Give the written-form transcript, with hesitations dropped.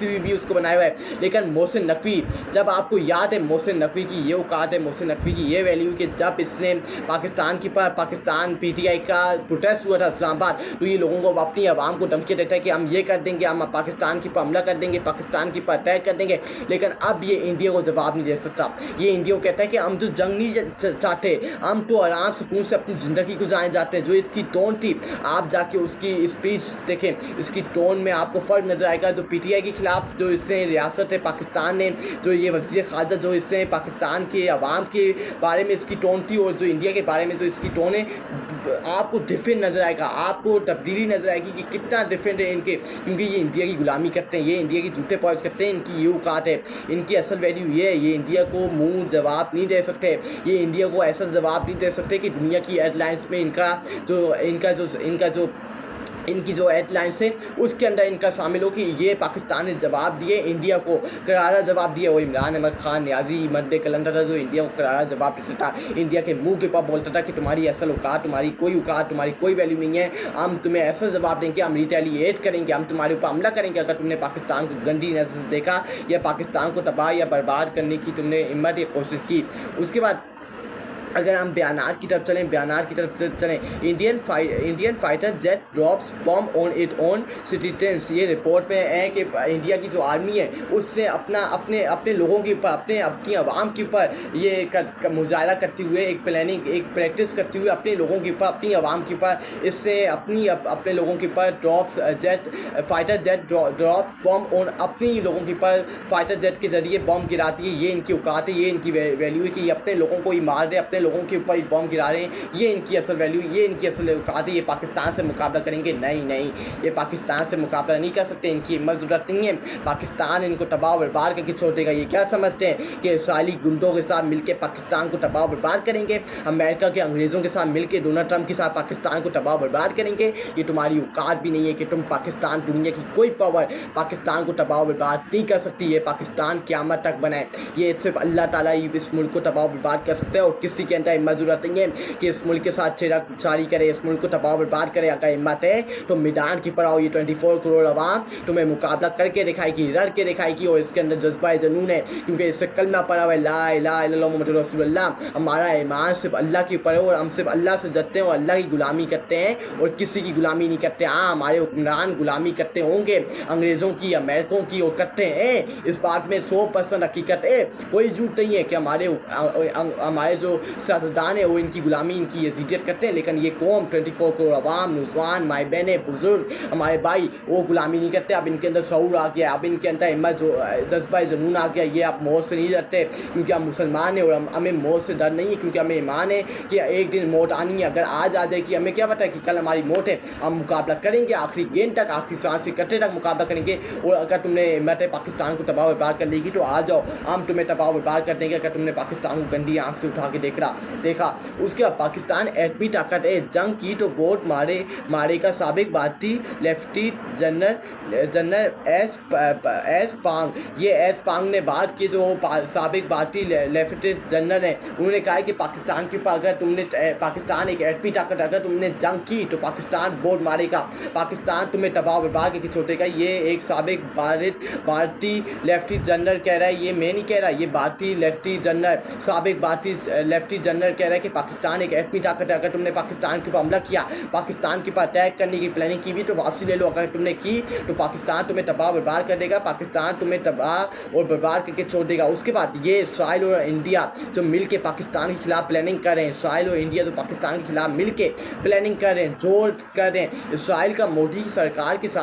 PCB भी उसको बनाया हुआ है। लेकिन मोहसिन नकवी, जब आपको याद है मोहसिन नकवी की ये औकात है, मोहसिन नकवी की ये वैल्यू कि जब इसने पाकिस्तान की पाकिस्तान पीटीआई का प्रोटेस्ट हुआ था इस्लामाबाद, तो ये लोगों को अपनी आवाम को धमकी देता है कि हम ये कर देंगे, हम पाकिस्तान की पर हमला कर देंगे, पाकिस्तान की पर अटैक कर देंगे। लेकिन अब ये इंडिया को जवाब नहीं दे सकता। ये इंडिया को कहता है कि हम तो जंग नहीं चाहते, हम तो आराम सुकून से अपनी ज़िंदगी गुजारने जाते हैं। जो इसकी टोन थी, आप जाके उसकी स्पीच देखें, इसकी टोन में आपको फ़र्क नज़र आएगा। जो पीटीआई के ख़िलाफ़ जो इसने रियासत है पाकिस्तान ने, जो ये वज़ीर ख़ारजा जो इसने पाकिस्तान के अवाम के बारे में इसकी टोन थी, और जो इंडिया के बारे में जो इसकी टोन है, आपको डिफरेंट नज़र आएगा, आपको तब्दीली नज़र आएगी कि कितना डिफरेंट है इनके। क्योंकि ये इंडिया की गुलामी करते हैं, ये इंडिया की झूठे पॉइंट्स करते हैं, इनकी ये औकात है, इनकी असल वैल्यू ये है। ये इंडिया को मुंह जवाब नहीं दे सकते, ये इंडिया को ऐसा जवाब नहीं दे सकते कि दुनिया की एयरलाइंस में इनकी जो हेडलाइंस है उसके अंदर इनका शामिल हो कि ये पाकिस्तान ने जवाब दिए, इंडिया को करारा जवाब दिया। वो इमरान अहमद खान न्याजी मर्द कलंदर था जो इंडिया को करारा जवाब देता था, इंडिया के मुंह के पास बोलता था कि तुम्हारी असल औकात, तुम्हारी कोई वैल्यू नहीं है, हम तुम्हें ऐसा जवाब देंगे, हम रिटेलिएट करेंगे, हम तुम्हारे ऊपर हमला करेंगे अगर तुमने पाकिस्तान को गंदी नजर से देखा या पाकिस्तान को तबाह या बर्बाद करने की तुमने हिम्मत या कोशिश की। उसके बाद अगर हम बयानात की तरफ चलें, Indian fighter jet drops bomb on it own citizens. ये रिपोर्ट में है कि इंडिया की जो आर्मी है उससे अपने लोगों के ऊपर, अपनी आवाम के ऊपर ये मुजाहरा करते हुए एक प्रैक्टिस करते हुए अपने लोगों के ऊपर, अपनी आवाम के ऊपर, इससे अपने लोगों के ऊपर fighter jet drop bomb on अपनी लोगों के ऊपर फाइटर जेट के जरिए बॉम्ब गिराती है। ये इनकी औकात है, ये इनकी वैल्यू है कि ये अपने लोगों को ही मार रहे, अपने लोगों के ऊपर बॉम्ब गिरा रहे हैं। ये इनकी असल वैल्यू, ये इनकी असल औकात है। ये पाकिस्तान से मुकाबला करेंगे? नहीं, ये पाकिस्तान से मुकाबला नहीं कर सकते, इनकी हिम्मत ज़रूरत नहीं है। पाकिस्तान इनको तबाह बर्बाद करके छोड़ देगा। ये क्या समझते हैं कि इसराइली गुंडों के साथ मिलकर पाकिस्तान को तबाह बर्बाद करेंगे, अमेरिका के अंग्रेज़ों के साथ मिलकर डोनाल्ड ट्रंप के साथ पाकिस्तान को तबाह बर्बाद करेंगे? ये तुम्हारी औकात भी नहीं है कि तुम पाकिस्तान, दुनिया की कोई पावर पाकिस्तान को तबाह बर्बाद नहीं कर सकती। ये पाकिस्तान क़यामत तक बनाए, ये सिर्फ अल्लाह ताला ही इस मुल्क को तबाह बर्बाद कर सकते हैं, और किसी के अंदर हिम्मत ज़रूरत नहीं है कि इस मुल्क के साथ छेड़छाड़ी करे, इस मुल्क को तबाह बर्बाद करे। अगर हिम्मत है तो मैदान की पर आओ। ये 24 करोड़ आवाम तुम्हें मुकाबला करके दिखाएगी, लड़ के दिखाएगी, और इसके अंदर जज्बा जुनून है, क्योंकि इससे कलमा पड़ा हुआ है ला इलाहा इल्लल्लाह मुहम्मदुर रसूलुल्लाह। हमारा ईमान सिर्फ अल्लाह के ऊपर है, और हम सिर्फ अल्लाह से डरते हैं और अल्लाह की गुलामी करते हैं और किसी की गुलामी नहीं करते। हाँ, हमारे हुक्मरान गुलामी करते होंगे अंग्रेज़ों की, अमेरिकों की, और करते हैं, इस बात में 100% हकीकत है, कोई झूठ नहीं है कि हमारे जो सियासतदान है वो इनकी गुलामी, इनकी यजीदियत करते हैं। लेकिन ये कौम 24 करोड़ अवाम, नौजवान, माई बहनें, बुजुर्ग, हमारे भाई, वो गुलामी नहीं करते। अब इनके अंदर शऊर आ गया, अब इनके अंदर हिम्मत जज्बा जुनून आ गया। ये आप मौत से नहीं डरते क्योंकि हम मुसलमान हैं, और हमें मौत से डर नहीं है क्योंकि हमें ईमान है कि एक दिन मौत आनी है। अगर आज आ जाए कि हमें क्या पता है कि कल हमारी मौत है, हम मुकाबला करेंगे आखिरी गेंद तक, आखिरी सांस से कट्टे तक मुकाबला करेंगे। और अगर तुमने हिम्मत है पाकिस्तान को तबाह बर्बाद कर लेगी तो आ जाओ, हम तुम्हें तबाह बर्बाद कर देंगे। अगर तुमने पाकिस्तान को गंदी आँख से उठा के देखा। उसके बाद पाकिस्तान एटमी ताकत है, जंग की तो बोट मारे का साबिक भारतीय लेफ्टिनेंट जनरल एस पांग। ये एस पांग ने बात की, जो साबिक भारतीय लेफ्टिनेंट जनरल हैं, उन्होंने कहा कि पाकिस्तान के ऊपर अगर तुमने, पाकिस्तान एक एटमी ताकत, अगर तुमने जंग की तो पाकिस्तान बोट मारेगा, पाकिस्तान तुम्हें तबाह बर्बाद करके छोड़ेगा। ये एक साबिक भारतीय लेफ्टिनेंट जनरल कह रहा है, ये मैं नहीं कह रहा, ये भारतीय लेफ्टिनेंट जनरल, साबिक भारतीय लेफ्टिनेंट जनरल कह रहा है कि पाकिस्तान एक एटमी ताकत है। अगर तुमने पाकिस्तान के ऊपर हमला किया, पाकिस्तान के ऊपर अटैक करने की प्लानिंग की भी तो वापसी ले लो। अगर तुमने की तो पाकिस्तान तुम्हें तबाह बर्बाद कर देगा, पाकिस्तान तुम्हें तबाह और बर्बाद करके छोड़ देगा। उसके बाद ये इसराइल और इंडिया जो मिल के पाकिस्तान के खिलाफ प्लानिंग कर रहे हैं, इसराइल और इंडिया जो पाकिस्तान के खिलाफ मिल के प्लानिंग कर रहे हैं, जोर कर रहे हैं, इसराइल का मोदी की सरकार के साथ